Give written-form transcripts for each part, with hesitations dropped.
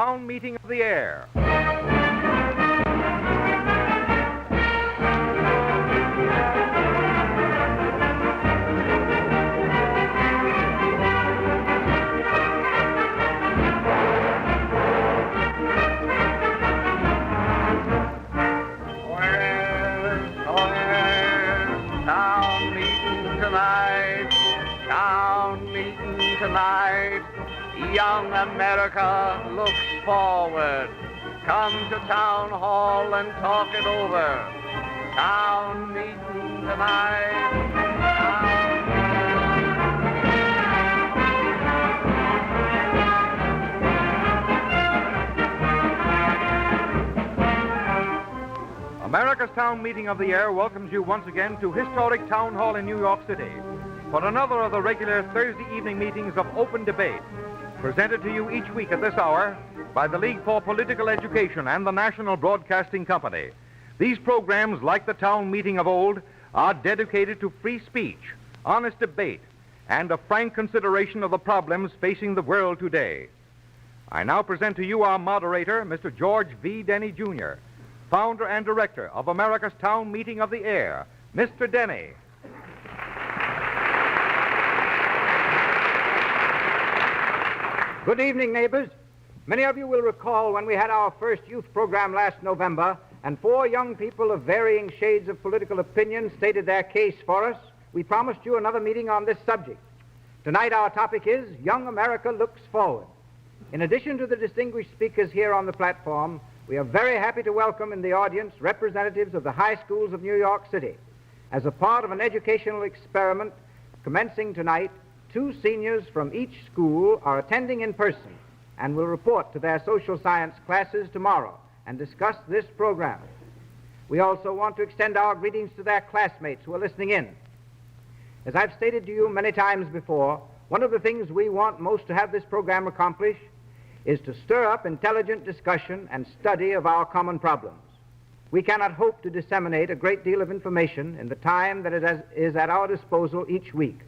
town meeting of the air. Tonight, young America looks forward. Come to town hall and talk it over. Town meeting tonight. America's Town Meeting of the Year welcomes you once again to historic Town Hall in New York City for another of the regular Thursday evening meetings of open debate, presented to you each week at this hour by the League for Political Education and the National Broadcasting Company. These programs, like the town meeting of old, are dedicated to free speech, honest debate, and a frank consideration of the problems facing the world today. I now present to you our moderator, Mr. George V. Denny, Jr., founder and director of America's Town Meeting of the Air, Mr. Denny. Good evening, neighbors. Many of you will recall when we had our first youth program last November, and 4 young people of varying shades of political opinion stated their case for us. We promised you another meeting on this subject. Tonight our topic is Young America Looks Forward. In addition to the distinguished speakers here on the platform, we are very happy to welcome in the audience representatives of the high schools of New York City. As a part of an educational experiment commencing tonight, 2 seniors from each school are attending in person and will report to their social science classes tomorrow and discuss this program. We also want to extend our greetings to their classmates who are listening in. As I've stated to you many times before, one of the things we want most to have this program accomplish is to stir up intelligent discussion and study of our common problems. We cannot hope to disseminate a great deal of information in the time that is at our disposal each week,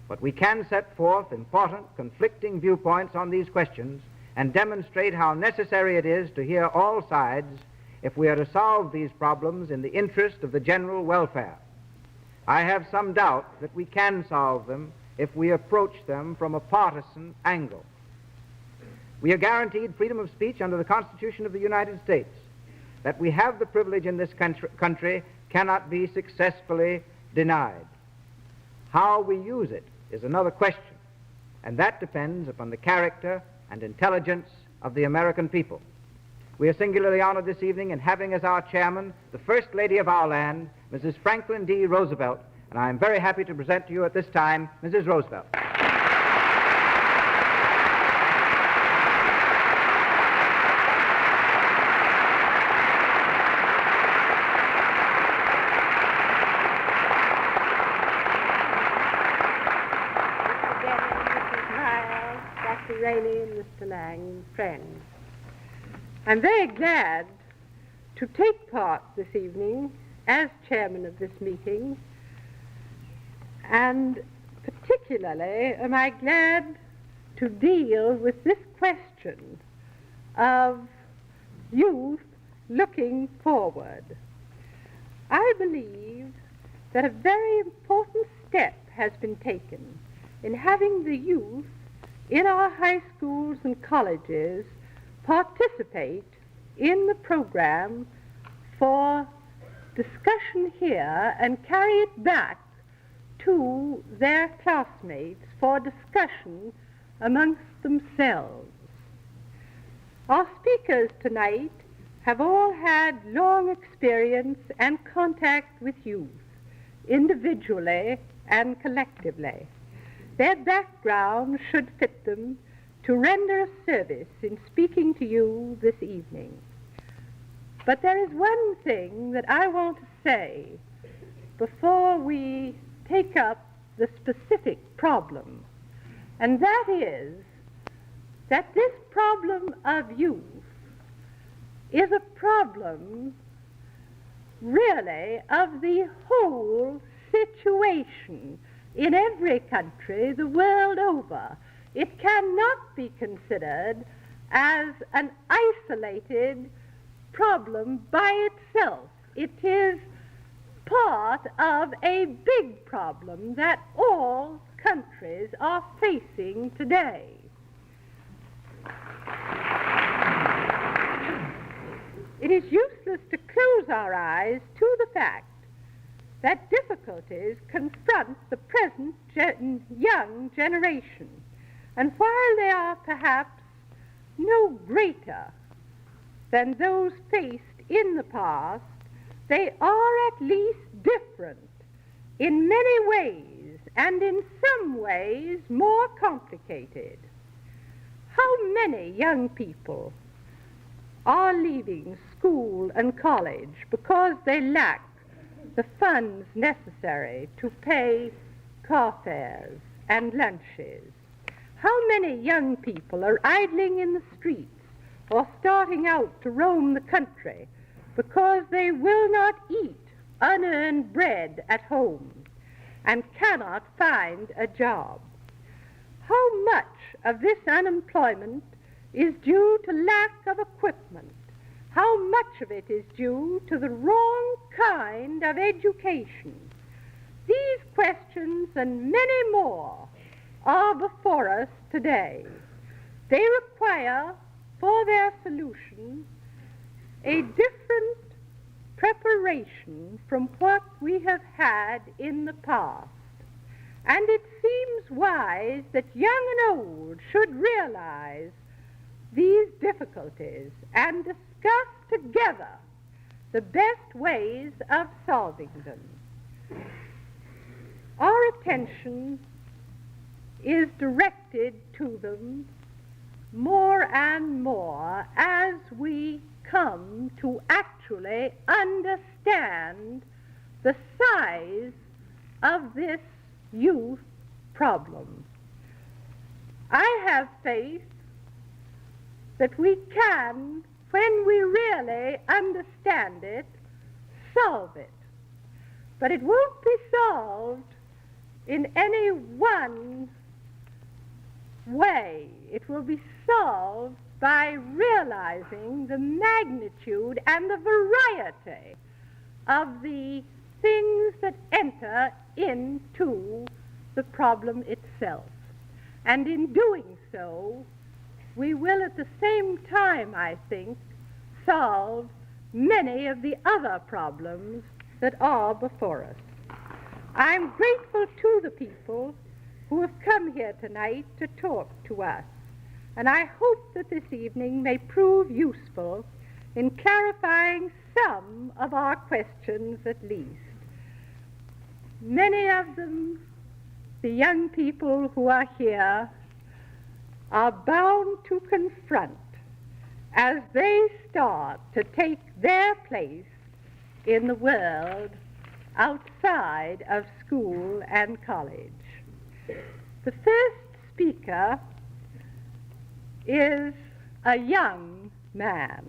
but we can set forth important, conflicting viewpoints on these questions and demonstrate how necessary it is to hear all sides if we are to solve these problems in the interest of the general welfare. I have some doubt that we can solve them if we approach them from a partisan angle. We are guaranteed freedom of speech under the Constitution of the United States. That we have the privilege in this country cannot be successfully denied. How we use it is another question, and that depends upon the character and intelligence of the American people. We are singularly honored this evening in having as our chairman the First Lady of our land, Mrs. Franklin D. Roosevelt, and I am very happy to present to you at this time Mrs. Roosevelt. Rainey and Mr. Lang, friends. I'm very glad to take part this evening as chairman of this meeting, and particularly am I glad to deal with this question of youth looking forward. I believe that a very important step has been taken in having the youth in our high schools and colleges participate in the program for discussion here and carry it back to their classmates for discussion amongst themselves. Our speakers tonight have all had long experience and contact with youth, individually and collectively. Their background should fit them to render a service in speaking to you this evening. But there is one thing that I want to say before we take up the specific problem, and that is that this problem of youth is a problem really of the whole situation in every country the world over. It cannot be considered as an isolated problem by itself. It is part of a big problem that all countries are facing today. It is useless to close our eyes to the fact that difficulties confront the present young generation, and while they are perhaps no greater than those faced in the past, they are at least different in many ways, and in some ways more complicated. How many young people are leaving school and college because they lack the funds necessary to pay car fares and lunches? How many young people are idling in the streets or starting out to roam the country because they will not eat unearned bread at home and cannot find a job? How much of this unemployment is due to lack of equipment? How much of it is due to the wrong kind of education? These questions and many more are before us today. They require, for their solution, a different preparation from what we have had in the past. And it seems wise that young and old should realize these difficulties and discuss together the best ways of solving them. Our attention is directed to them more and more as we come to actually understand the size of this youth problem. I have faith that we can, when we really understand it, solve it. But it won't be solved in any one way. It will be solved by realizing the magnitude and the variety of the things that enter into the problem itself. And in doing so, we will at the same time, I think, solve many of the other problems that are before us. I'm grateful to the people who have come here tonight to talk to us, and I hope that this evening may prove useful in clarifying some of our questions at least. Many of them, the young people who are here, are bound to confront as they start to take their place in the world outside of school and college. The first speaker is a young man.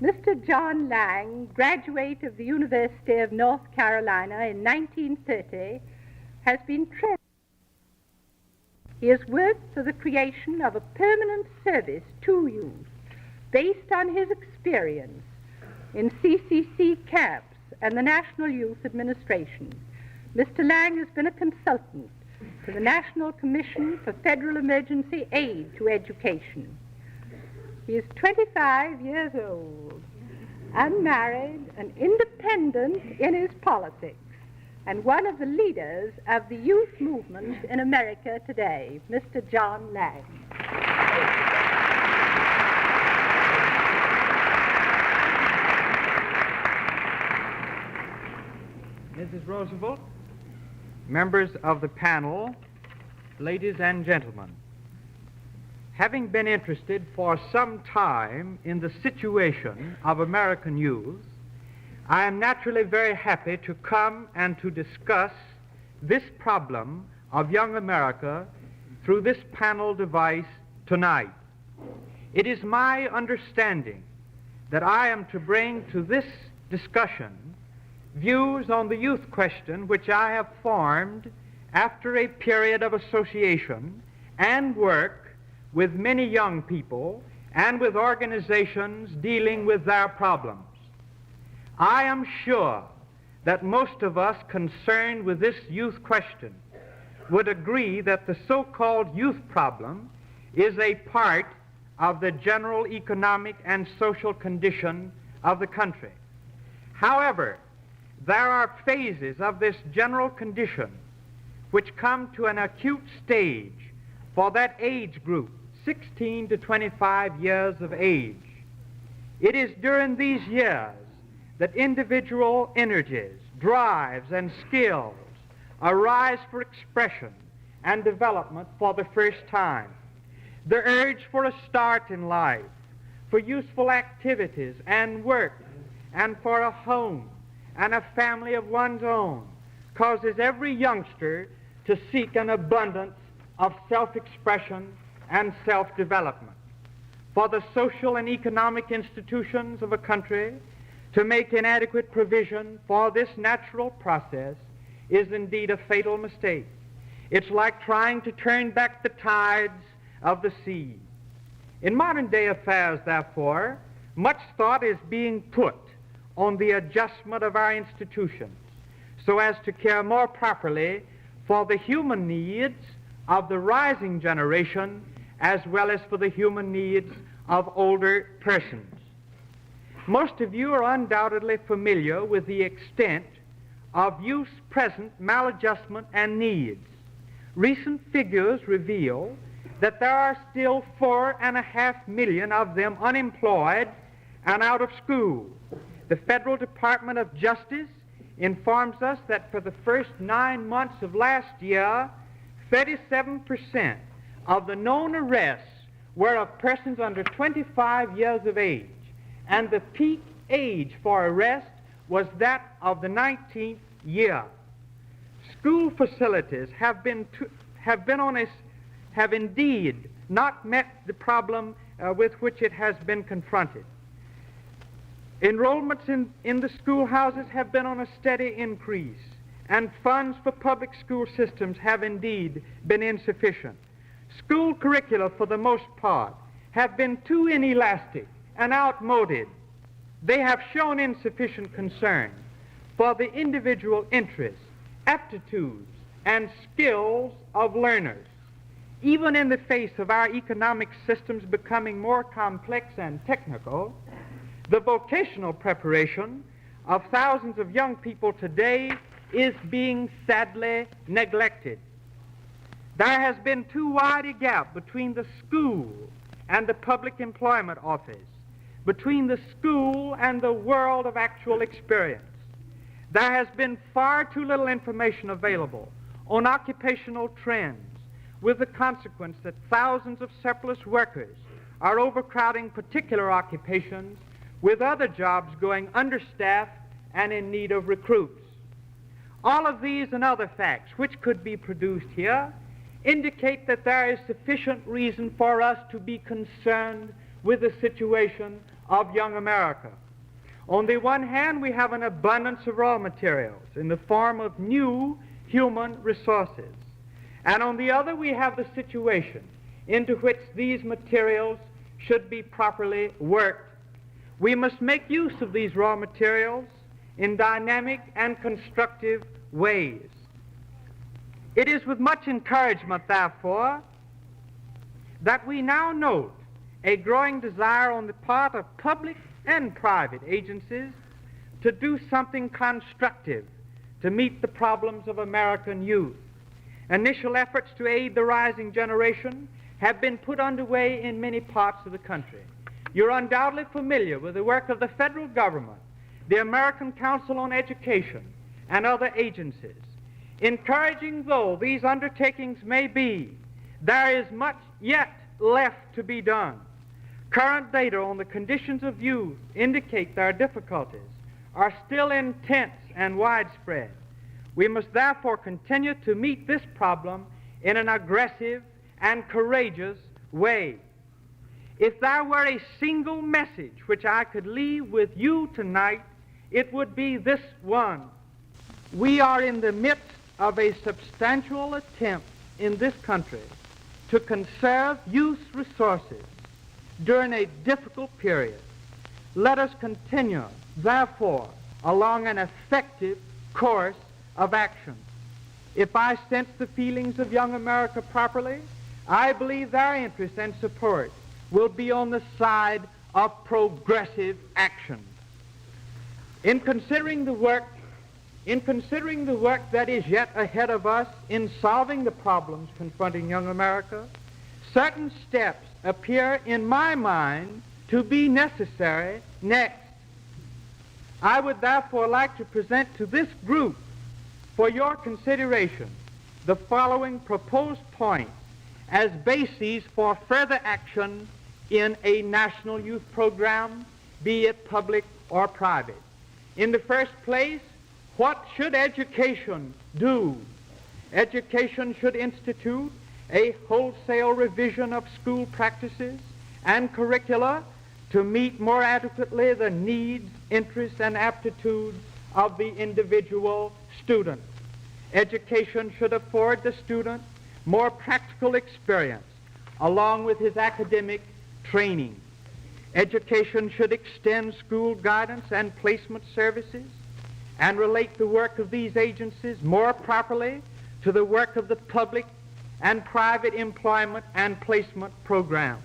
Mr. John Lang, graduate of the University of North Carolina in 1930, has been trained. He has worked for the creation of a permanent service to youth based on his experience in CCC camps and the National Youth Administration. Mr. Lang has been a consultant to the National Commission for Federal Emergency Aid to Education. He is 25 years old, unmarried and independent in his politics, and one of the leaders of the youth movement in America today, Mr. John Lang. Mrs. Roosevelt, members of the panel, ladies and gentlemen, having been interested for some time in the situation of American youth, I am naturally very happy to come and to discuss this problem of young America through this panel device tonight. It is my understanding that I am to bring to this discussion views on the youth question which I have formed after a period of association and work with many young people and with organizations dealing with their problems. I am sure that most of us concerned with this youth question would agree that the so-called youth problem is a part of the general economic and social condition of the country. However, there are phases of this general condition which come to an acute stage for that age group, 16 to 25 years of age. It is during these years that individual energies, drives, and skills arise for expression and development for the first time. The urge for a start in life, for useful activities and work, and for a home and a family of one's own causes every youngster to seek an abundance of self-expression and self-development. For the social and economic institutions of a country to make inadequate provision for this natural process is indeed a fatal mistake. It's like trying to turn back the tides of the sea. In modern day affairs, therefore, much thought is being put on the adjustment of our institutions so as to care more properly for the human needs of the rising generation as well as for the human needs of older persons. Most of you are undoubtedly familiar with the extent of youth's present maladjustment and needs. Recent figures reveal that there are still 4.5 million of them unemployed and out of school. The Federal Department of Justice informs us that for the first 9 months of last year, 37% of the known arrests were of persons under 25 years of age, and the peak age for arrest was that of the 19th year. School facilities have indeed not met the problem with which it has been confronted. Enrollments in the schoolhouses have been on a steady increase, and funds for public school systems have indeed been insufficient. School curricula, for the most part, have been too inelastic and outmoded. They have shown insufficient concern for the individual interests, aptitudes, and skills of learners. Even in the face of our economic systems becoming more complex and technical, the vocational preparation of thousands of young people today is being sadly neglected. There has been too wide a gap between the school and the public employment office, between the school and the world of actual experience. There has been far too little information available on occupational trends, with the consequence that thousands of surplus workers are overcrowding particular occupations, with other jobs going understaffed and in need of recruits. All of these and other facts, which could be produced here, indicate that there is sufficient reason for us to be concerned with the situation of young America. On the one hand, we have an abundance of raw materials in the form of new human resources. And on the other, we have the situation into which these materials should be properly worked. We must make use of these raw materials in dynamic and constructive ways. It is with much encouragement, therefore, that we now note a growing desire on the part of public and private agencies to do something constructive to meet the problems of American youth. Initial efforts to aid the rising generation have been put underway in many parts of the country. You're undoubtedly familiar with the work of the federal government, the American Council on Education, and other agencies. Encouraging though these undertakings may be, there is much yet left to be done. Current data on the conditions of youth indicate their difficulties are still intense and widespread. We must therefore continue to meet this problem in an aggressive and courageous way. If there were a single message which I could leave with you tonight, it would be this one. We are in the midst of a substantial attempt in this country to conserve youth resources during a difficult period, let us continue, therefore, along an effective course of action. If I sense the feelings of young America properly, I believe their interest and support will be on the side of progressive action. In considering the work that is yet ahead of us in solving the problems confronting young America, certain steps appear in my mind to be necessary next. I would therefore like to present to this group for your consideration the following proposed points as bases for further action in a national youth program, be it public or private. In the first place, what should education do? Education should institute a wholesale revision of school practices and curricula to meet more adequately the needs, interests, and aptitudes of the individual student. Education should afford the student more practical experience along with his academic training. Education should extend school guidance and placement services and relate the work of these agencies more properly to the work of the public and private employment and placement programs.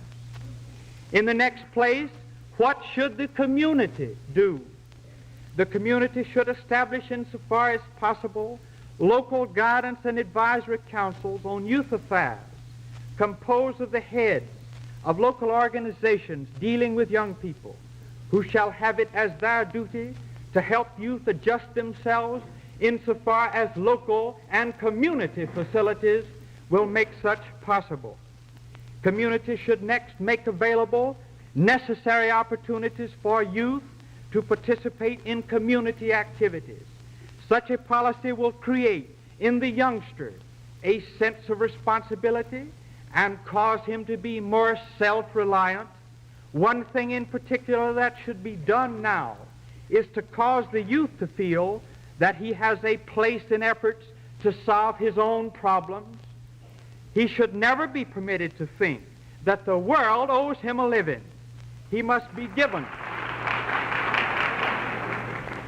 In the next place, what should the community do? The community should establish, insofar as possible, local guidance and advisory councils on youth affairs composed of the heads of local organizations dealing with young people, who shall have it as their duty to help youth adjust themselves insofar as local and community facilities will make such possible. Community should next make available necessary opportunities for youth to participate in community activities. Such a policy will create in the youngster a sense of responsibility and cause him to be more self-reliant. One thing in particular that should be done now is to cause the youth to feel that he has a place in efforts to solve his own problems. He should never be permitted to think that the world owes him a living. He must be given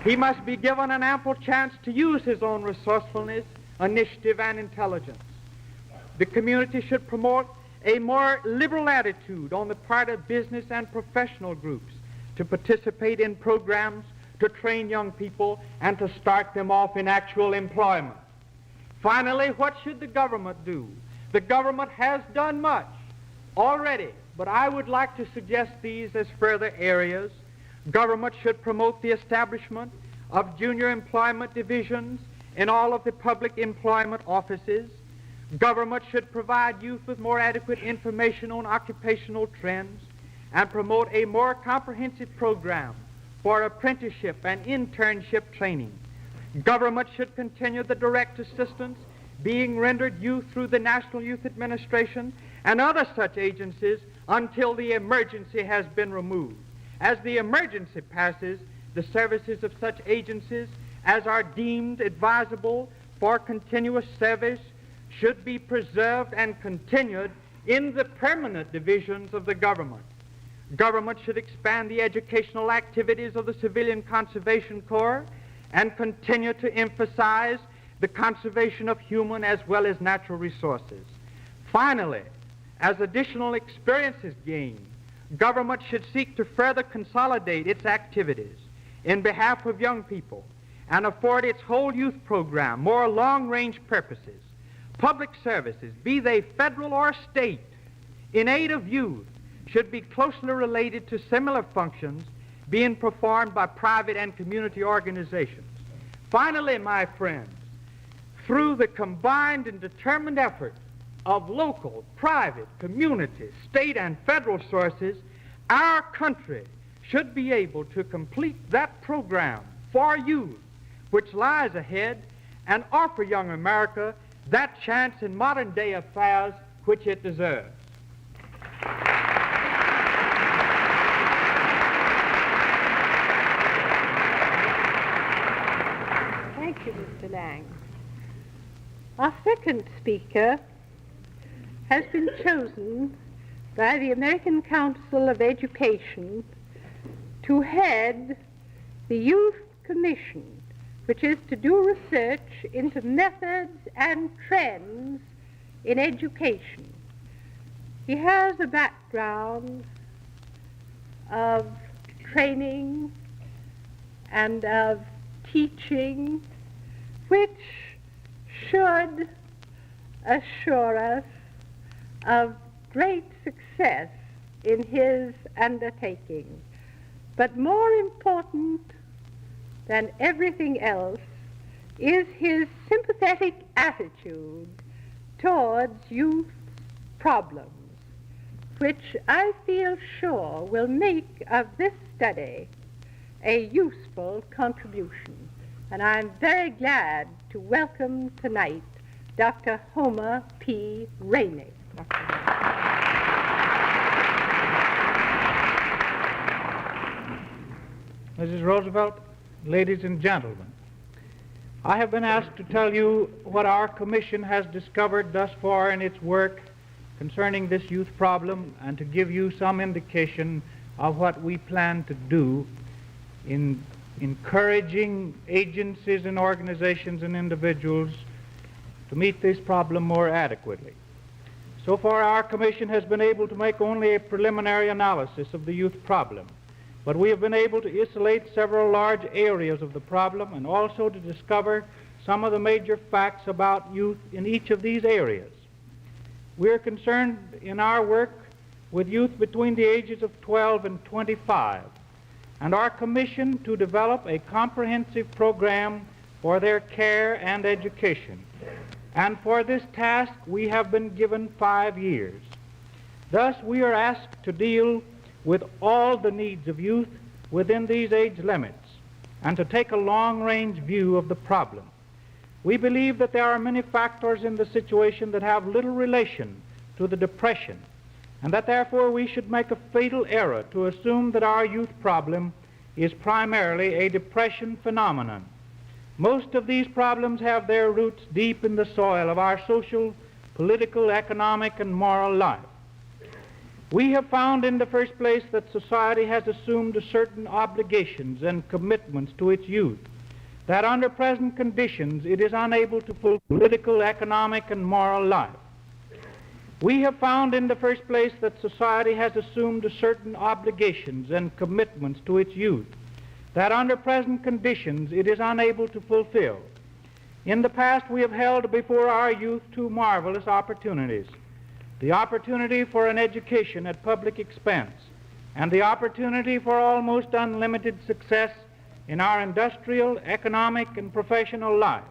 an ample chance to use his own resourcefulness, initiative, and intelligence. The community should promote a more liberal attitude on the part of business and professional groups to participate in programs to train young people and to start them off in actual employment. Finally, what should the government do? The government has done much already, but I would like to suggest these as further areas. Government should promote the establishment of junior employment divisions in all of the public employment offices. Government should provide youth with more adequate information on occupational trends and promote a more comprehensive program for apprenticeship and internship training. Government should continue the direct assistance being rendered youth through the National Youth Administration and other such agencies until the emergency has been removed. As the emergency passes, the services of such agencies as are deemed advisable for continuous service should be preserved and continued in the permanent divisions of the government. Government should expand the educational activities of the Civilian Conservation Corps and continue to emphasize the conservation of human as well as natural resources. Finally, as additional experience is gained, government should seek to further consolidate its activities in behalf of young people and afford its whole youth program more long-range purposes. Public services, be they federal or state, in aid of youth should be closely related to similar functions being performed by private and community organizations. Finally, my friends, through the combined and determined effort of local, private, community, state, and federal sources, our country should be able to complete that program for youth which lies ahead and offer young America that chance in modern-day affairs which it deserves. Thank you, Mr. Lang. Our second speaker has been chosen by the American Council of Education to head the Youth Commission, which is to do research into methods and trends in education. He has a background of training and of teaching, which should assure us of great success in his undertaking. But more important than everything else is his sympathetic attitude towards youth problems, which I feel sure will make of this study a useful contribution. And I'm very glad to welcome tonight Dr. Homer P. Rainey. Mrs. Roosevelt, ladies and gentlemen, I have been asked to tell you what our commission has discovered thus far in its work concerning this youth problem, and to give you some indication of what we plan to do in encouraging agencies and organizations and individuals to meet this problem more adequately. So far, our commission has been able to make only a preliminary analysis of the youth problem, but we have been able to isolate several large areas of the problem and also to discover some of the major facts about youth in each of these areas. We are concerned in our work with youth between the ages of 12 and 25, and are commissioned to develop a comprehensive program for their care and education. And for this task, we have been given 5 years. Thus, we are asked to deal with all the needs of youth within these age limits and to take a long-range view of the problem. We believe that there are many factors in the situation that have little relation to the depression, and that therefore we should make a fatal error to assume that our youth problem is primarily a depression phenomenon. Most of these problems have their roots deep in the soil of our social, political, economic, and moral life. We have found in the first place that society has assumed certain obligations and commitments to its youth, that under present conditions it is unable to fulfill political, economic, and moral life. We have found in the first place that society has assumed certain obligations and commitments to its youth, that under present conditions it is unable to fulfill. In the past, we have held before our youth two marvelous opportunities: the opportunity for an education at public expense, and the opportunity for almost unlimited success in our industrial, economic, and professional life.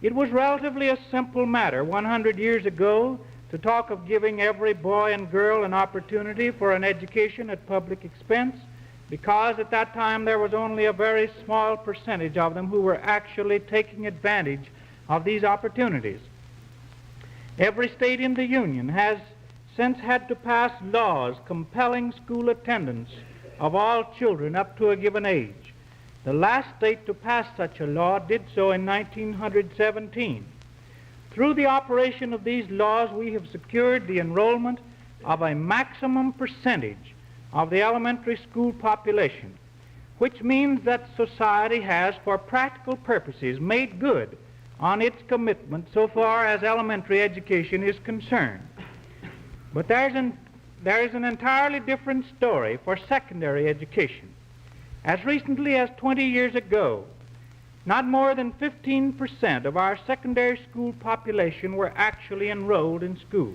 It was relatively a simple matter 100 years ago to talk of giving every boy and girl an opportunity for an education at public expense, because at that time there was only a very small percentage of them who were actually taking advantage of these opportunities. Every state in the Union has since had to pass laws compelling school attendance of all children up to a given age. The last state to pass such a law did so in 1917. Through the operation of these laws, we have secured the enrollment of a maximum percentage of the elementary school population, which means that society has, for practical purposes, made good on its commitment so far as elementary education is concerned. But there is an entirely different story for secondary education. As recently as 20 years ago, not more than 15% of our secondary school population were actually enrolled in school.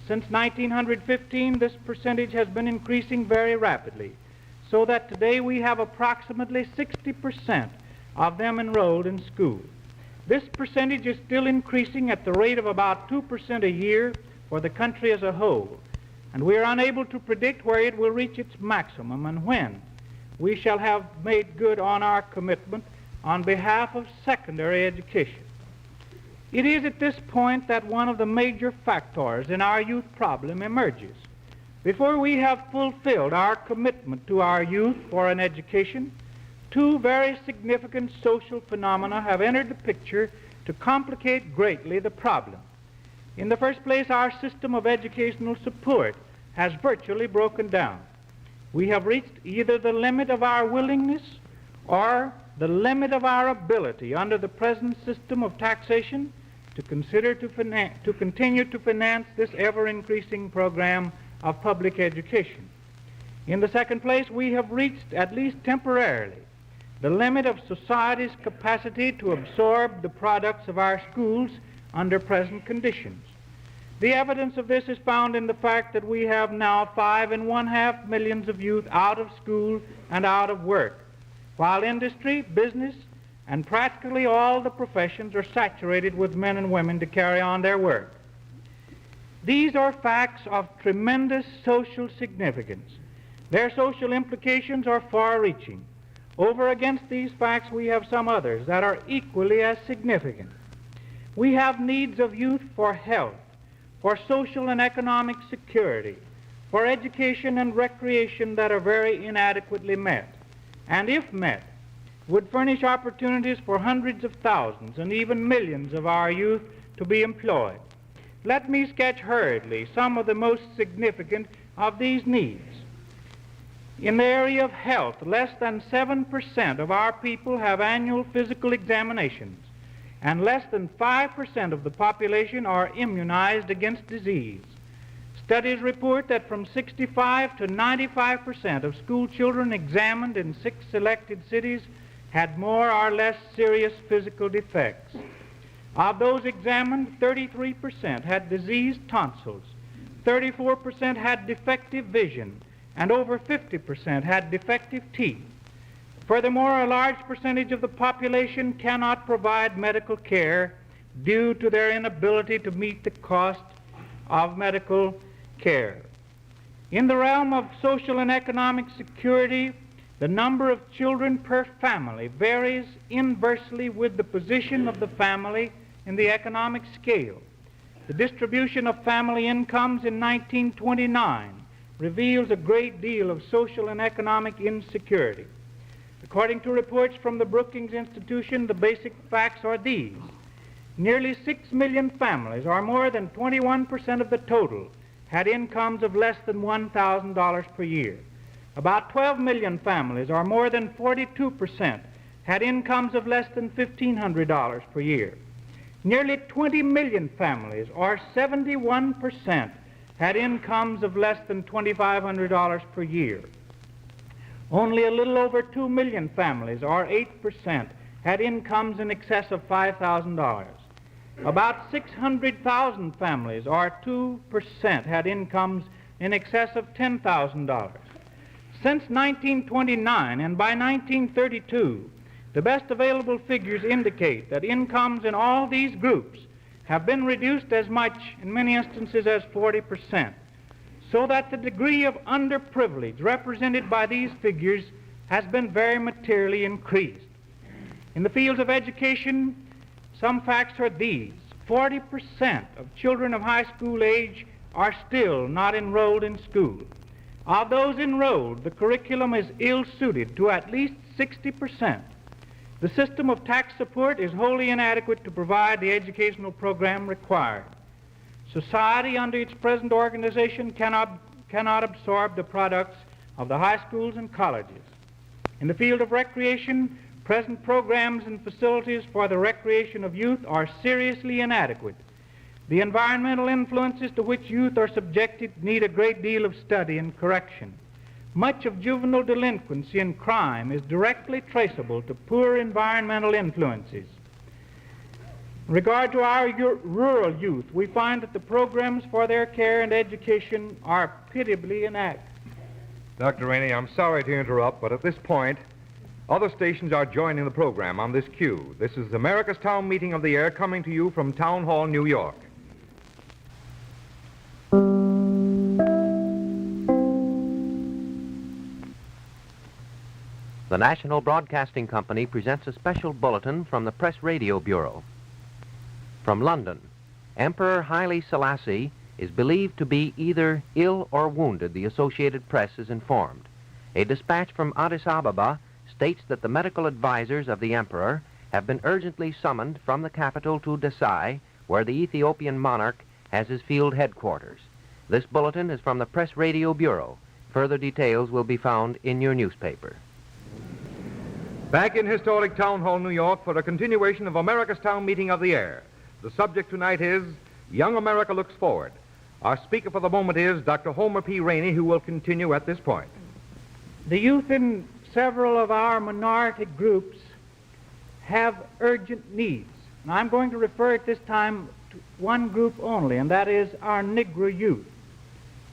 Since 1915, this percentage has been increasing very rapidly, so that today we have approximately 60% of them enrolled in school. This percentage is still increasing at the rate of about 2% a year for the country as a whole, and we are unable to predict where it will reach its maximum and when we shall have made good on our commitment on behalf of secondary education. It is at this point that one of the major factors in our youth problem emerges. Before we have fulfilled our commitment to our youth for an education, two very significant social phenomena have entered the picture to complicate greatly the problem. In the first place, our system of educational support has virtually broken down. We have reached either the limit of our willingness or the limit of our ability under the present system of taxation to continue to finance this ever-increasing program of public education. In the second place, we have reached, at least temporarily, the limit of society's capacity to absorb the products of our schools under present conditions. The evidence of this is found in the fact that we have now 5.5 million of youth out of school and out of work, while industry, business, and practically all the professions are saturated with men and women to carry on their work. These are facts of tremendous social significance. Their social implications are far-reaching. Over against these facts, we have some others that are equally as significant. We have needs of youth for health, for social and economic security, for education and recreation that are very inadequately met, and if met, would furnish opportunities for hundreds of thousands and even millions of our youth to be employed. Let me sketch hurriedly some of the most significant of these needs. In the area of health, less than 7% of our people have annual physical examinations, and less than 5% of the population are immunized against disease. Studies report that from 65 to 95% of school children examined in 6 selected cities had more or less serious physical defects. Of those examined, 33% had diseased tonsils, 34% had defective vision, and over 50% had defective teeth. Furthermore, a large percentage of the population cannot provide medical care due to their inability to meet the cost of medical care. In the realm of social and economic security, the number of children per family varies inversely with the position of the family in the economic scale. The distribution of family incomes in 1929 reveals a great deal of social and economic insecurity. According to reports from the Brookings Institution, the basic facts are these. Nearly 6 million families, or more than 21% of the total, had incomes of less than $1,000 per year. About 12 million families, or more than 42%, had incomes of less than $1,500 per year. Nearly 20 million families, or 71%, had incomes of less than $2,500 per year. Only a little over 2 million families, or 8%, had incomes in excess of $5,000. About 600,000 families, or 2%, had incomes in excess of $10,000. Since 1929 and by 1932, the best available figures indicate that incomes in all these groups have been reduced as much, in many instances, as 40%, so that the degree of underprivilege represented by these figures has been very materially increased. In the fields of education, some facts are these. 40% of children of high school age are still not enrolled in school. Of those enrolled, the curriculum is ill-suited to at least 60%. The system of tax support is wholly inadequate to provide the educational program required. Society, under its present organization, cannot absorb the products of the high schools and colleges. In the field of recreation, present programs and facilities for the recreation of youth are seriously inadequate. The environmental influences to which youth are subjected need a great deal of study and correction. Much of juvenile delinquency and crime is directly traceable to poor environmental influences. In regard to our rural youth, we find that the programs for their care and education are pitiably inadequate. Dr. Rainey, I'm sorry to interrupt, but at this point, other stations are joining the program on this cue. This is America's Town Meeting of the Year coming to you from Town Hall, New York. The National Broadcasting Company presents a special bulletin from the Press Radio Bureau. From London, Emperor Haile Selassie is believed to be either ill or wounded, the Associated Press is informed. A dispatch from Addis Ababa states that the medical advisors of the emperor have been urgently summoned from the capital to Desai, where the Ethiopian monarch has his field headquarters. This bulletin is from the Press Radio Bureau. Further details will be found in your newspaper. Back in historic Town Hall, New York, for a continuation of America's Town Meeting of the Air. The subject tonight is Young America Looks Forward. Our speaker for the moment is Dr. Homer P. Rainey, who will continue at this point. The youth in several of our minority groups have urgent needs. And I'm going to refer at this time to one group only, and that is our Negro youth.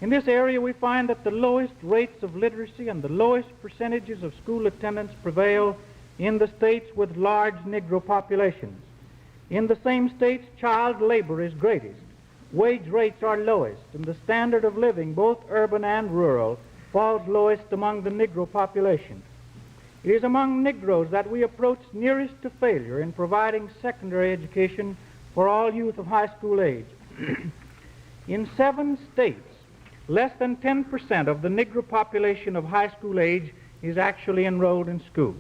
In this area, we find that the lowest rates of literacy and the lowest percentages of school attendance prevail in the states with large Negro populations. In the same states, child labor is greatest, wage rates are lowest, and the standard of living, both urban and rural, falls lowest among the Negro population. It is among Negroes that we approach nearest to failure in providing secondary education for all youth of high school age. In 7 states, less than 10% of the Negro population of high school age is actually enrolled in school.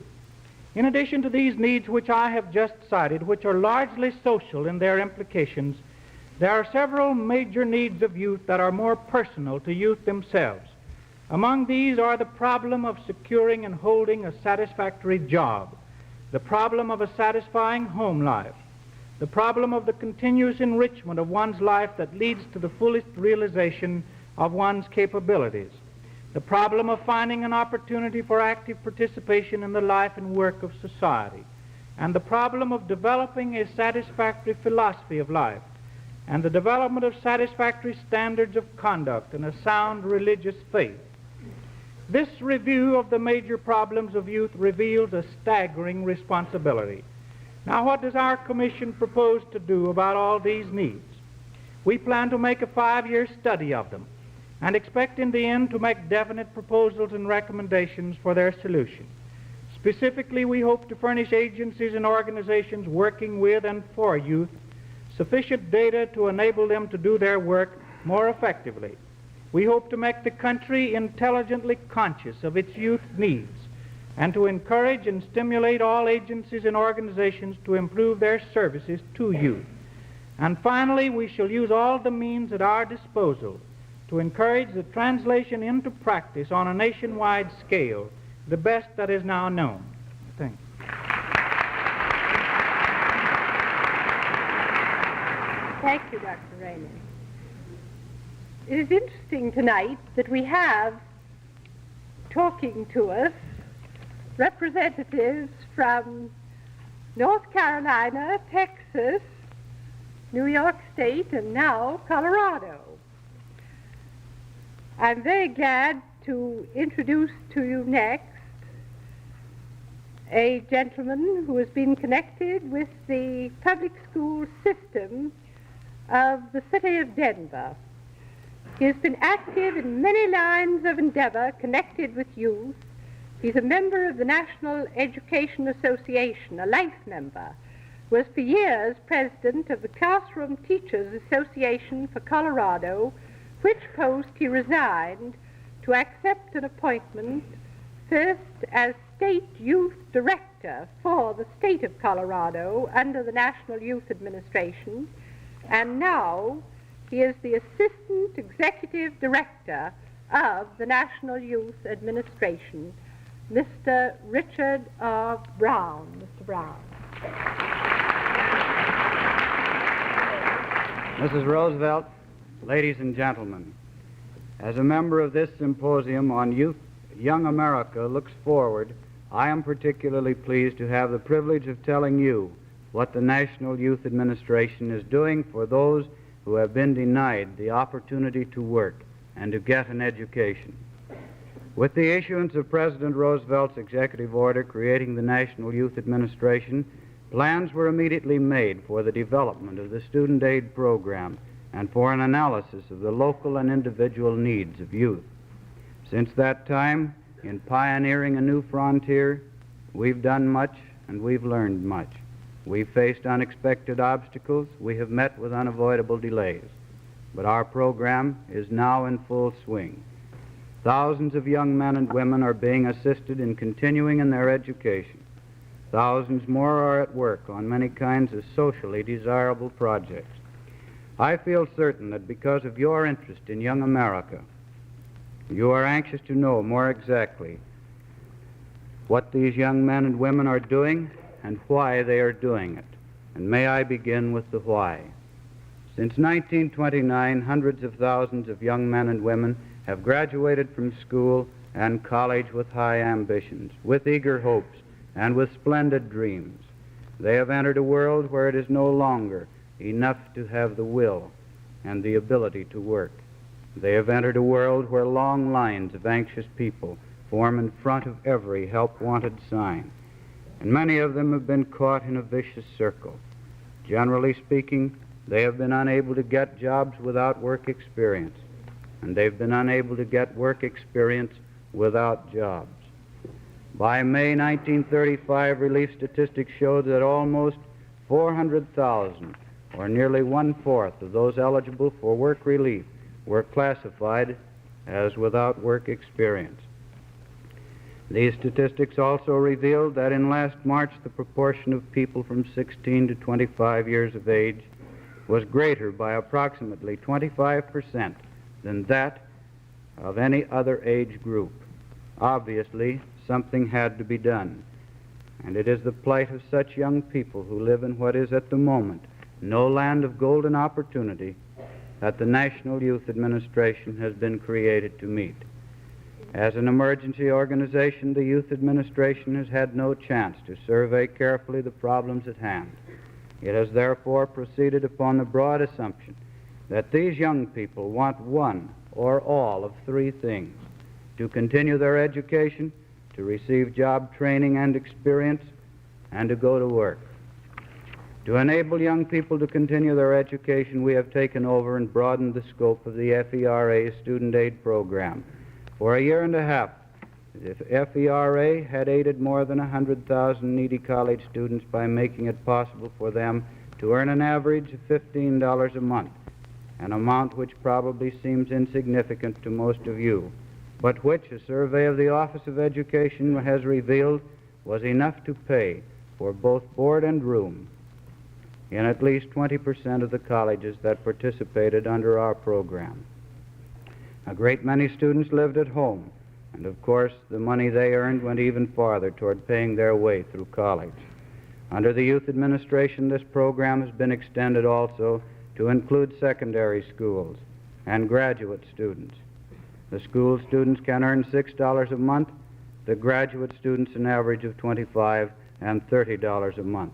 In addition to these needs which I have just cited, which are largely social in their implications, there are several major needs of youth that are more personal to youth themselves. Among these are the problem of securing and holding a satisfactory job, the problem of a satisfying home life, the problem of the continuous enrichment of one's life that leads to the fullest realization of one's capabilities, the problem of finding an opportunity for active participation in the life and work of society, and the problem of developing a satisfactory philosophy of life, and the development of satisfactory standards of conduct and a sound religious faith. This review of the major problems of youth reveals a staggering responsibility. Now, what does our commission propose to do about all these needs? We plan to make a 5-year study of them and expect in the end to make definite proposals and recommendations for their solution. Specifically, we hope to furnish agencies and organizations working with and for youth sufficient data to enable them to do their work more effectively. We hope to make the country intelligently conscious of its youth needs and to encourage and stimulate all agencies and organizations to improve their services to youth. And finally, we shall use all the means at our disposal to encourage the translation into practice on a nationwide scale, the best that is now known. Thank you. Thank you, Dr. Rainey. It is interesting tonight that we have talking to us representatives from North Carolina, Texas, New York State, and now Colorado. I'm very glad to introduce to you next a gentleman who has been connected with the public school system of the city of Denver. He has been active in many lines of endeavor connected with youth. He's a member of the National Education Association, a life member, was for years president of the Classroom Teachers Association for Colorado, which post he resigned to accept an appointment first as State Youth Director for the state of Colorado under the National Youth Administration, and now he is the Assistant Executive Director of the National Youth Administration, Mr. Richard R. Brown. Mr. Brown. Mrs. Roosevelt, ladies and gentlemen, as a member of this symposium on Youth, Young America Looks Forward, I am particularly pleased to have the privilege of telling you what the National Youth Administration is doing for those who have been denied the opportunity to work and to get an education. With the issuance of President Roosevelt's executive order creating the National Youth Administration, plans were immediately made for the development of the student aid program and for an analysis of the local and individual needs of youth. Since that time, in pioneering a new frontier, we've done much and we've learned much. We've faced unexpected obstacles. We have met with unavoidable delays. But our program is now in full swing. Thousands of young men and women are being assisted in continuing in their education. Thousands more are at work on many kinds of socially desirable projects. I feel certain that because of your interest in young America, you are anxious to know more exactly what these young men and women are doing and why they are doing it. And may I begin with the why. Since 1929, hundreds of thousands of young men and women have graduated from school and college with high ambitions, with eager hopes, and with splendid dreams. They have entered a world where it is no longer enough to have the will and the ability to work. They have entered a world where long lines of anxious people form in front of every help-wanted sign, and many of them have been caught in a vicious circle. Generally speaking, they have been unable to get jobs without work experience, and they've been unable to get work experience without jobs. By May 1935, relief statistics showed that almost 400,000, or nearly one-fourth of those eligible for work relief, were classified as without work experience. These statistics also revealed that in last March, the proportion of people from 16 to 25 years of age was greater by approximately 25% than that of any other age group. Obviously, something had to be done, and it is the plight of such young people who live in what is at the moment no land of golden opportunity that the National Youth Administration has been created to meet. As an emergency organization, the Youth Administration has had no chance to survey carefully the problems at hand. It has therefore proceeded upon the broad assumption that these young people want one or all of three things: to continue their education, to receive job training and experience, and to go to work. To enable young people to continue their education, we have taken over and broadened the scope of the FERA Student Aid Program. For a year and a half, the FERA had aided more than 100,000 needy college students by making it possible for them to earn an average of $15 a month, an amount which probably seems insignificant to most of you, but which a survey of the Office of Education has revealed was enough to pay for both board and room in at least 20% of the colleges that participated under our program. A great many students lived at home, and of course the money they earned went even farther toward paying their way through college. Under the Youth Administration, this program has been extended also to include secondary schools and graduate students. The school students can earn $6 a month, the graduate students an average of $25 and $30 a month.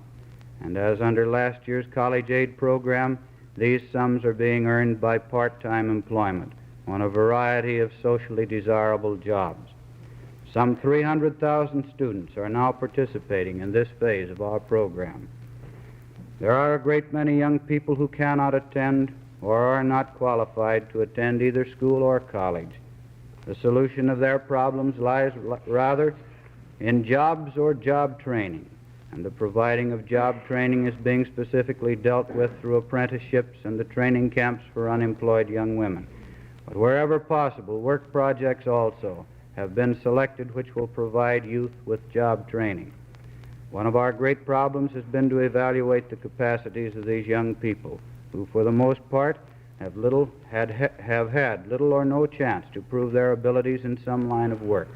And as under last year's college aid program, these sums are being earned by part-time employment on a variety of socially desirable jobs. Some 300,000 students are now participating in this phase of our program. There are a great many young people who cannot attend or are not qualified to attend either school or college. The solution of their problems lies rather in jobs or job training, and the providing of job training is being specifically dealt with through apprenticeships and the training camps for unemployed young women. But wherever possible, work projects also have been selected which will provide youth with job training. One of our great problems has been to evaluate the capacities of these young people, who for the most part have had little or no chance to prove their abilities in some line of work.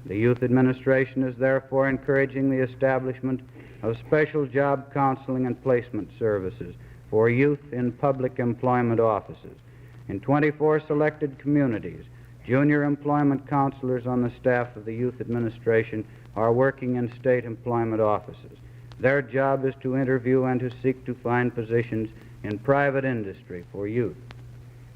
The Youth Administration is therefore encouraging the establishment of special job counseling and placement services for youth in public employment offices. In 24 selected communities, junior employment counselors on the staff of the Youth Administration are working in state employment offices. Their job is to interview and to seek to find positions in private industry for youth.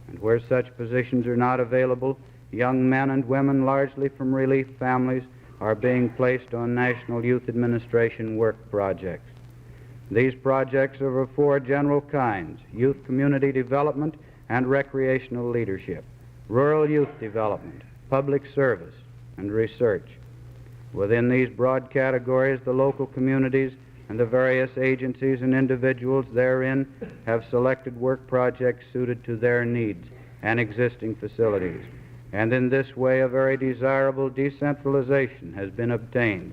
And where such positions are not available, young men and women, largely from relief families, are being placed on National Youth Administration work projects. These projects are of four general kinds: youth community development and recreational leadership, rural youth development, public service, and research. Within these broad categories, the local communities and the various agencies and individuals therein have selected work projects suited to their needs and existing facilities. And in this way, a very desirable decentralization has been obtained.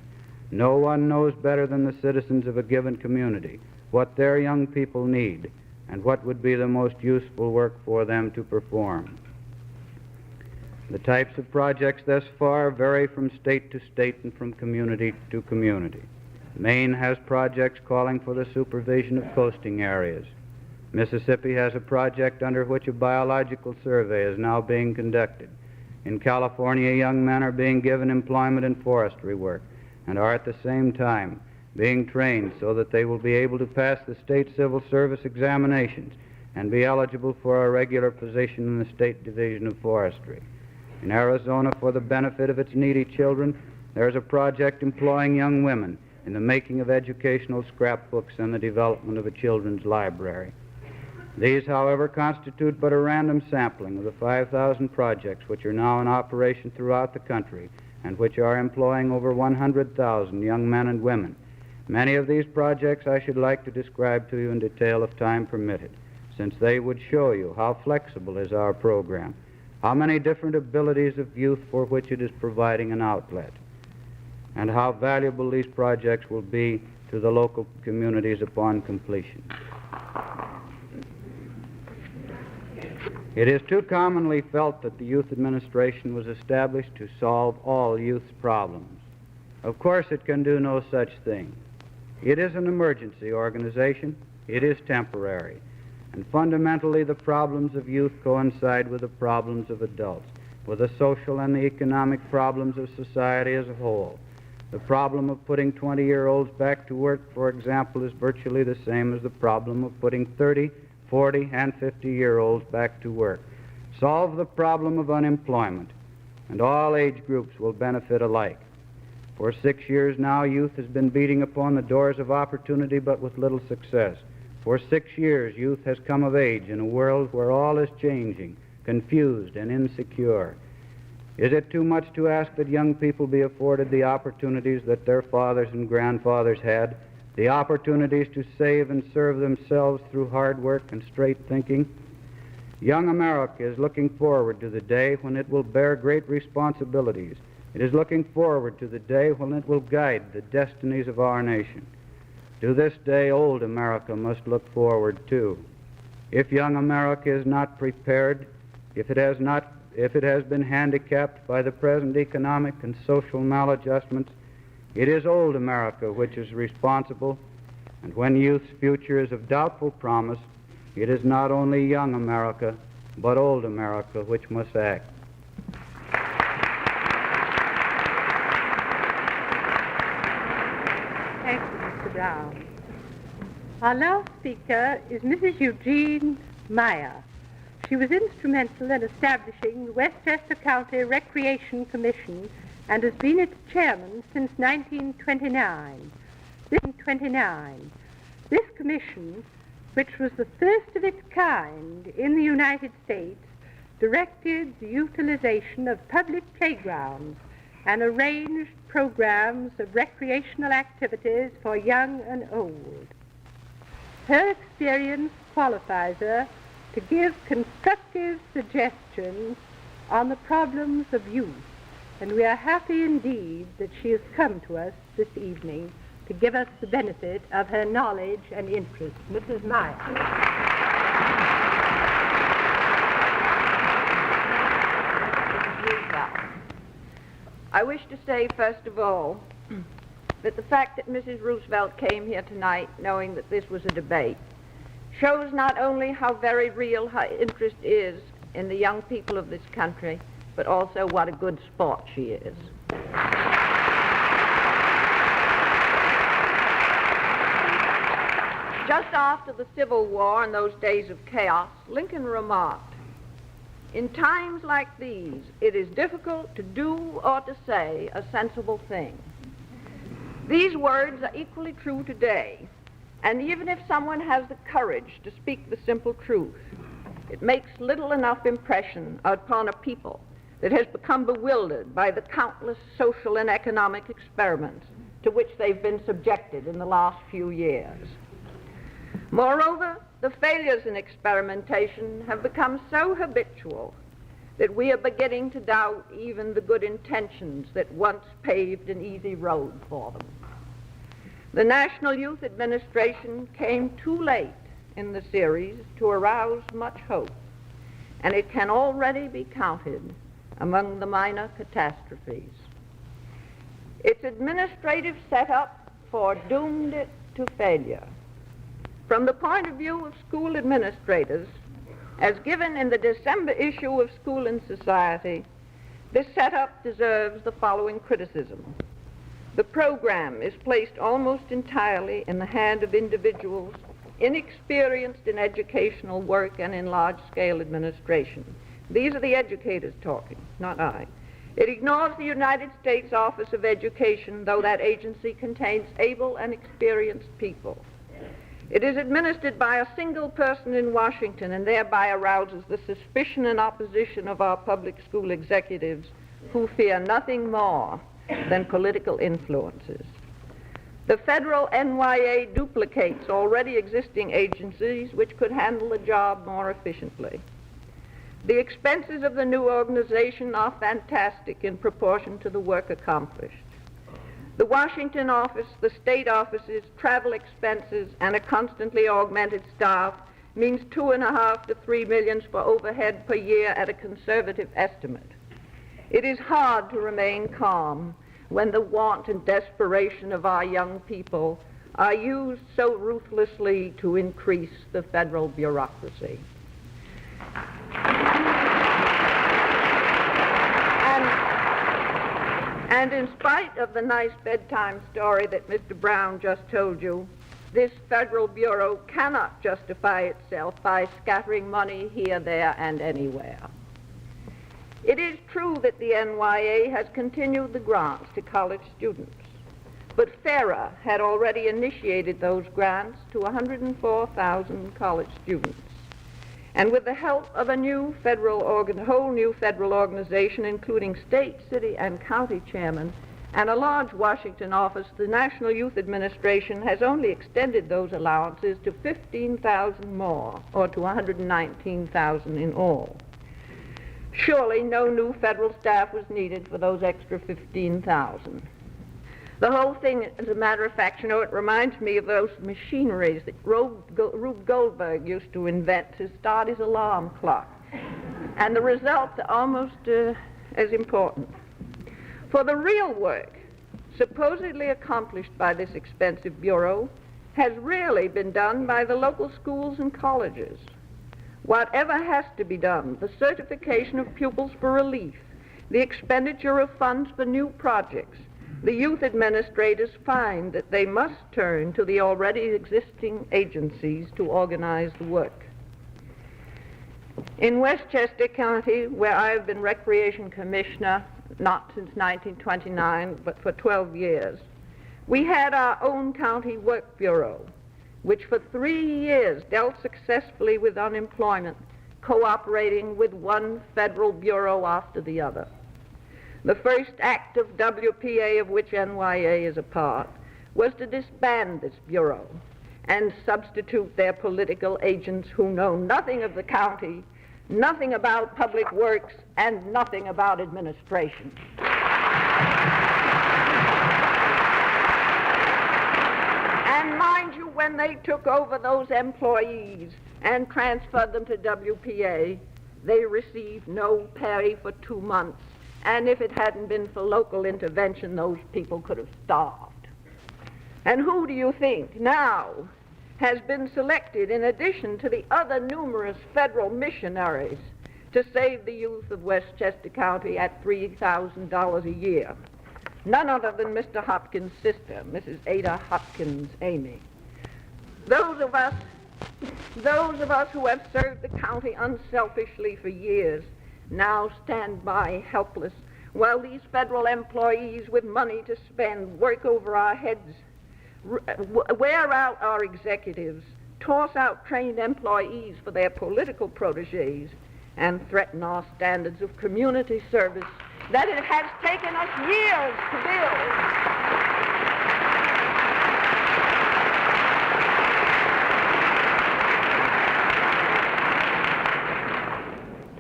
No one knows better than the citizens of a given community what their young people need, and what would be the most useful work for them to perform. The types of projects thus far vary from state to state and from community to community. Maine has projects calling for the supervision of coasting areas. Mississippi has a project under which a biological survey is now being conducted. In California, young men are being given employment in forestry work and are at the same time being trained so that they will be able to pass the state civil service examinations and be eligible for a regular position in the State Division of Forestry. In Arizona, for the benefit of its needy children, there is a project employing young women in the making of educational scrapbooks and the development of a children's library. These, however, constitute but a random sampling of the 5,000 projects which are now in operation throughout the country and which are employing over 100,000 young men and women. Many of these projects I should like to describe to you in detail if time permitted, since they would show you how flexible is our program, how many different abilities of youth for which it is providing an outlet, and how valuable these projects will be to the local communities upon completion. It is too commonly felt that the Youth Administration was established to solve all youth's problems. Of course, it can do no such thing. It is an emergency organization. It is temporary. And fundamentally, the problems of youth coincide with the problems of adults, with the social and the economic problems of society as a whole. The problem of putting 20-year-olds back to work, for example, is virtually the same as the problem of putting 30, 40, and 50-year-olds back to work. Solve the problem of unemployment, and all age groups will benefit alike. For 6 years now, youth has been beating upon the doors of opportunity, but with little success. For 6 years, youth has come of age in a world where all is changing, confused, and insecure. Is it too much to ask that young people be afforded the opportunities that their fathers and grandfathers had, the opportunities to save and serve themselves through hard work and straight thinking? Young America is looking forward to the day when it will bear great responsibilities. It is looking forward to the day when it will guide the destinies of our nation. To this day, old America must look forward, too. If young America is not prepared, if it has been handicapped by the present economic and social maladjustments, it is old America which is responsible, and when youth's future is of doubtful promise, it is not only young America, but old America which must act. Thank you, Mr. Brown. Our last speaker is Mrs. Eugene Meyer. She was instrumental in establishing the Westchester County Recreation Commission and has been its chairman since 1929. This commission, which was the first of its kind in the United States, directed the utilization of public playgrounds and arranged programs of recreational activities for young and old. Her experience qualifies her to give constructive suggestions on the problems of youth, and we are happy indeed that she has come to us this evening to give us the benefit of her knowledge and interest. Mrs. Meyer. I wish to say, first of all, that the fact that Mrs. Roosevelt came here tonight knowing that this was a debate shows not only how very real her interest is in the young people of this country, but also what a good sport she is. Just after the Civil War and those days of chaos, Lincoln remarked, "In times like these, it is difficult to do or to say a sensible thing." These words are equally true today, and even if someone has the courage to speak the simple truth, it makes little enough impression upon a people that has become bewildered by the countless social and economic experiments to which they've been subjected in the last few years. Moreover, the failures in experimentation have become so habitual that we are beginning to doubt even the good intentions that once paved an easy road for them. The National Youth Administration came too late in the series to arouse much hope, and it can already be counted among the minor catastrophes. Its administrative setup foredoomed it to failure. From the point of view of school administrators, as given in the December issue of School and Society, this setup deserves the following criticism. The program is placed almost entirely in the hand of individuals inexperienced in educational work and in large-scale administration. These are the educators talking, not I. It ignores the United States Office of Education, though that agency contains able and experienced people. It is administered by a single person in Washington and thereby arouses the suspicion and opposition of our public school executives who fear nothing more than political influences. The federal NYA duplicates already existing agencies which could handle the job more efficiently. The expenses of the new organization are fantastic in proportion to the work accomplished. The Washington office, the state offices, travel expenses, and a constantly augmented staff means $2.5 to $3 million for overhead per year at a conservative estimate. It is hard to remain calm when the want and desperation of our young people are used so ruthlessly to increase the federal bureaucracy. And in spite of the nice bedtime story that Mr. Brown just told you, this federal bureau cannot justify itself by scattering money here, there, and anywhere. It is true that the NYA has continued the grants to college students, but FARA had already initiated those grants to 104,000 college students. And with the help of a whole new federal organization, including state, city, and county chairmen, and a large Washington office, the National Youth Administration has only extended those allowances to 15,000 more, or to 119,000 in all. Surely no new federal staff was needed for those extra 15,000. The whole thing, as a matter of fact, it reminds me of those machineries that Rube Goldberg used to invent to start his alarm clock. And the results are almost as important. For the real work, supposedly accomplished by this expensive bureau, has really been done by the local schools and colleges. Whatever has to be done, the certification of pupils for relief, the expenditure of funds for new projects, the youth administrators find that they must turn to the already existing agencies to organize the work. In Westchester County, where I have been Recreation Commissioner, not since 1929, but for 12 years, we had our own county work bureau, which for 3 years dealt successfully with unemployment, cooperating with one federal bureau after the other. The first act of WPA, of which NYA is a part, was to disband this bureau and substitute their political agents who know nothing of the county, nothing about public works, and nothing about administration. And mind you, when they took over those employees and transferred them to WPA, they received no pay for 2 months. And if it hadn't been for local intervention, those people could have starved. And who do you think now has been selected, in addition to the other numerous federal missionaries, to save the youth of Westchester County at $3,000 a year? None other than Mr. Hopkins' sister, Mrs. Ada Hopkins Amy. Those of us who have served the county unselfishly for years now stand by helpless while these federal employees with money to spend work over our heads, wear out our executives, toss out trained employees for their political protégés, and threaten our standards of community service that it has taken us years to build.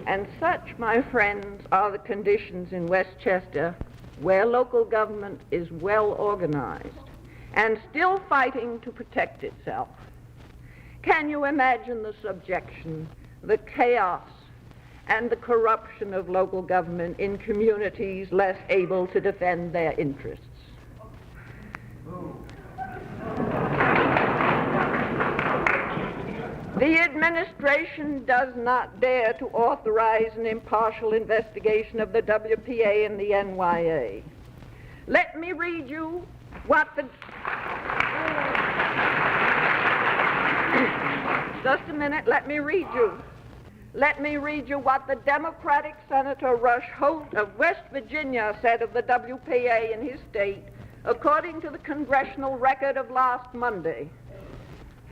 And such, my friends, are the conditions in Westchester where local government is well organized and still fighting to protect itself. Can you imagine the subjection, the chaos, and the corruption of local government in communities less able to defend their interests? The administration does not dare to authorize an impartial investigation of the WPA and the NYA. Let me read you what the... Just a minute, let me read you. Let me read you what the Democratic Senator Rush Holt of West Virginia said of the WPA in his state, according to the congressional record of last Monday.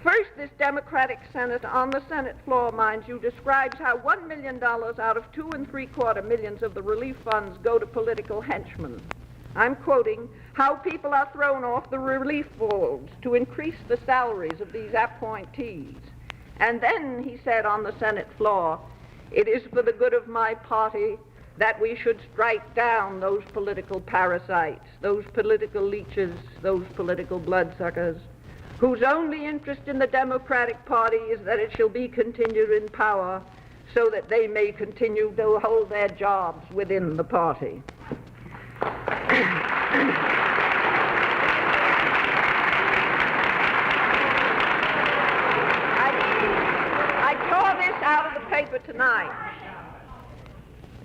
First, this Democratic senator on the Senate floor, mind you, describes how $1 million out of $2 3/4 millions of the relief funds go to political henchmen. I'm quoting, how people are thrown off the relief rolls to increase the salaries of these appointees. And then he said on the Senate floor, it is for the good of my party that we should strike down those political parasites, those political leeches, those political bloodsuckers, whose only interest in the Democratic Party is that it shall be continued in power so that they may continue to hold their jobs within the party. I tore this out of the paper tonight.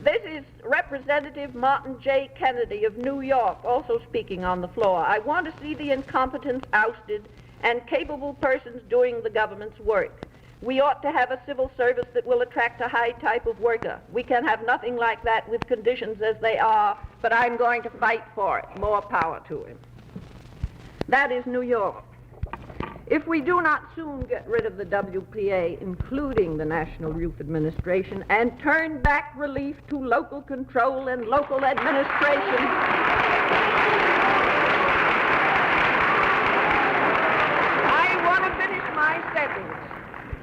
This is Representative Martin J. Kennedy of New York, also speaking on the floor. I want to see the incompetents ousted and capable persons doing the government's work. We ought to have a civil service that will attract a high type of worker. We can have nothing like that with conditions as they are, but I'm going to fight for it. More power to him. That is New York. If we do not soon get rid of the WPA, including the National Youth Administration, and turn back relief to local control and local administration,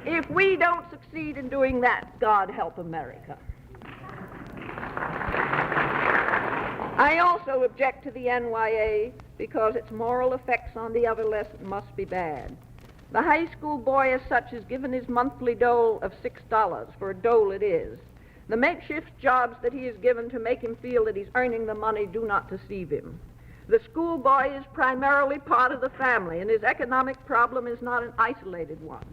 if we don't succeed in doing that, God help America. I also object to the NYA because its moral effects on the adolescent must be bad. The high school boy as such is given his monthly dole of $6, for a dole it is. The makeshift jobs that he is given to make him feel that he's earning the money do not deceive him. The schoolboy is primarily part of the family, and his economic problem is not an isolated one.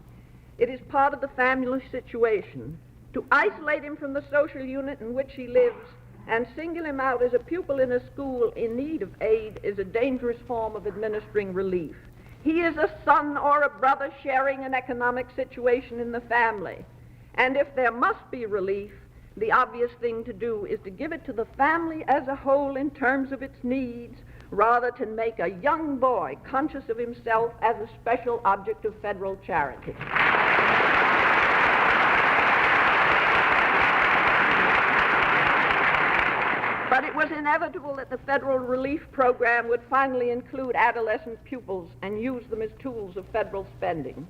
It is part of the family situation. To isolate him from the social unit in which he lives and single him out as a pupil in a school in need of aid is a dangerous form of administering relief. He is a son or a brother sharing an economic situation in the family. And if there must be relief, the obvious thing to do is to give it to the family as a whole in terms of its needs, rather than make a young boy conscious of himself as a special object of federal charity. But it was inevitable that the federal relief program would finally include adolescent pupils and use them as tools of federal spending.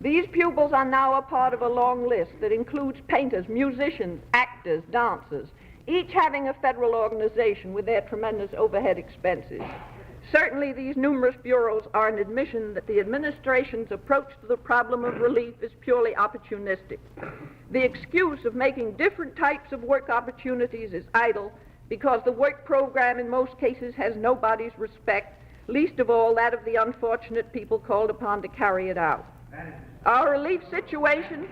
These pupils are now a part of a long list that includes painters, musicians, actors, dancers, each having a federal organization with their tremendous overhead expenses. Certainly, these numerous bureaus are an admission that the administration's approach to the problem of relief is purely opportunistic. The excuse of making different types of work opportunities is idle because the work program in most cases has nobody's respect, least of all that of the unfortunate people called upon to carry it out. Our relief situation,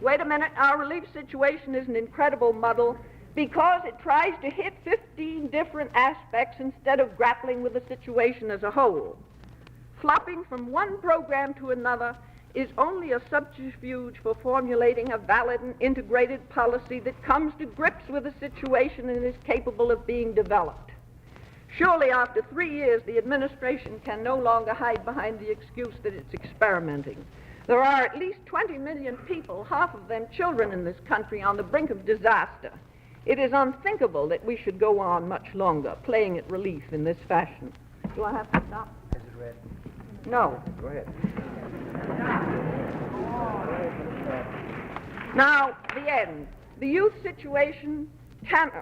our relief situation is an incredible muddle because it tries to hit 15 different aspects instead of grappling with the situation as a whole. Flopping from one program to another is only a subterfuge for formulating a valid and integrated policy that comes to grips with the situation and is capable of being developed. Surely after 3 years, the administration can no longer hide behind the excuse that it's experimenting. There are at least 20 million people, half of them children in this country, on the brink of disaster. It is unthinkable that we should go on much longer playing at relief in this fashion. Do I have to stop? Is it read? No. Go ahead. Now, the end. The youth situation can...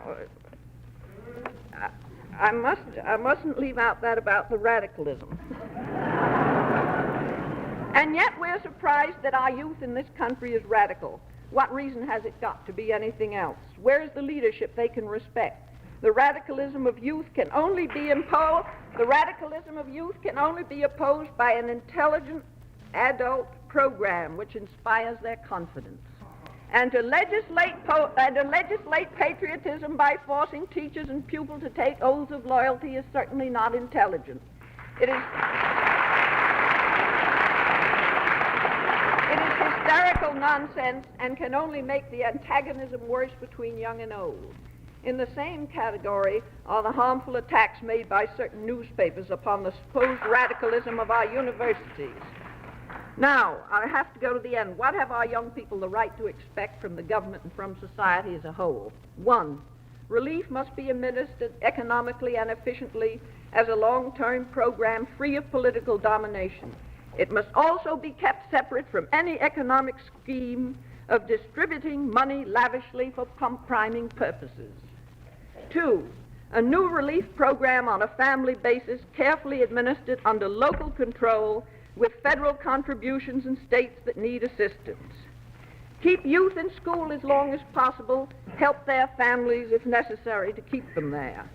I mustn't leave out that about the radicalism. And yet we're surprised that our youth in this country is radical. What reason has it got to be anything else? Where is the leadership they can respect? The radicalism of youth can only be imposed. The radicalism of youth can only be opposed by an intelligent adult program which inspires their confidence. And to legislate patriotism by forcing teachers and pupils to take oaths of loyalty is certainly not intelligent. It is hysterical nonsense and can only make the antagonism worse between young and old. In the same category are the harmful attacks made by certain newspapers upon the supposed radicalism of our universities. Now, I have to go to the end. What have our young people the right to expect from the government and from society as a whole? 1, relief must be administered economically and efficiently as a long-term program free of political domination. It must also be kept separate from any economic scheme of distributing money lavishly for priming purposes. 2, a new relief program on a family basis, carefully administered under local control with federal contributions in states that need assistance. Keep youth in school as long as possible, help their families if necessary to keep them there.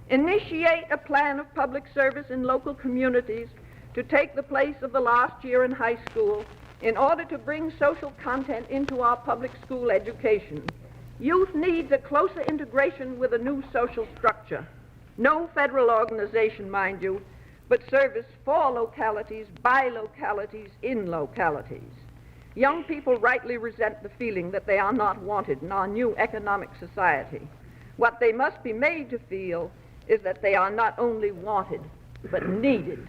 Initiate a plan of public service in local communities to take the place of the last year in high school in order to bring social content into our public school education. Youth needs a closer integration with a new social structure. No federal organization, mind you, but service for localities, by localities, in localities. Young people rightly resent the feeling that they are not wanted in our new economic society. What they must be made to feel is that they are not only wanted, but needed.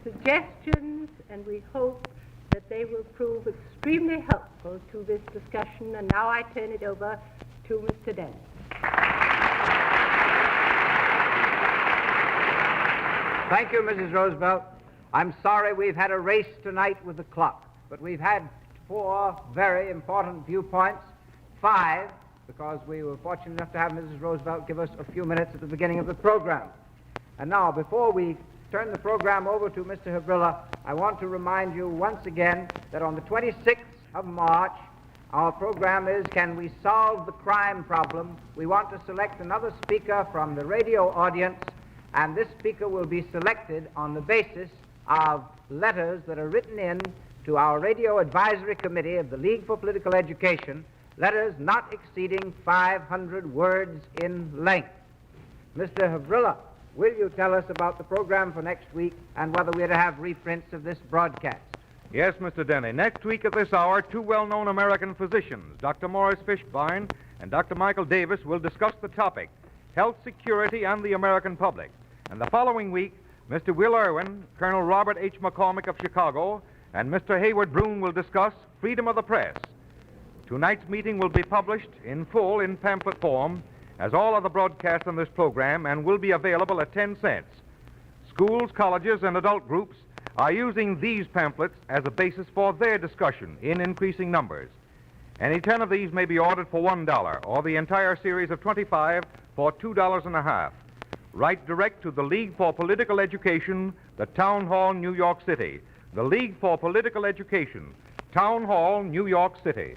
Suggestions, and we hope that they will prove extremely helpful to this discussion. And now I turn it over to Mr. Denny. Thank you, Mrs. Roosevelt. I'm sorry we've had a race tonight with the clock, but we've had 4 very important viewpoints, 5, because we were fortunate enough to have Mrs. Roosevelt give us a few minutes at the beginning of the program. And now, before we turn the program over to Mr. Havrilla, I want to remind you once again that on the 26th of March, our program is Can We Solve the Crime Problem? We want to select another speaker from the radio audience, and this speaker will be selected on the basis of letters that are written in to our Radio Advisory Committee of the League for Political Education, letters not exceeding 500 words in length. Mr. Havrilla, will you tell us about the program for next week and whether we're to have reprints of this broadcast? Yes, Mr. Denny. Next week at this hour, 2 well-known American physicians, Dr. Morris Fishbein and Dr. Michael Davis, will discuss the topic, health security and the American public. And the following week, Mr. Will Irwin, Colonel Robert H. McCormick of Chicago, and Mr. Hayward Broom will discuss freedom of the press. Tonight's meeting will be published in full in pamphlet form, as all other broadcasts on this program, and will be available at 10 cents. Schools, colleges, and adult groups are using these pamphlets as a basis for their discussion in increasing numbers. Any 10 of these may be ordered for $1, or the entire series of 25 for $2.50. Write direct to the League for Political Education, the Town Hall, New York City. The League for Political Education, Town Hall, New York City.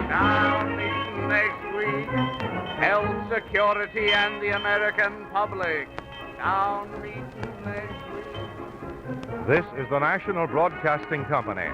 Town meeting next week. Health security and the American public. Town meeting next week. This is the National Broadcasting Company.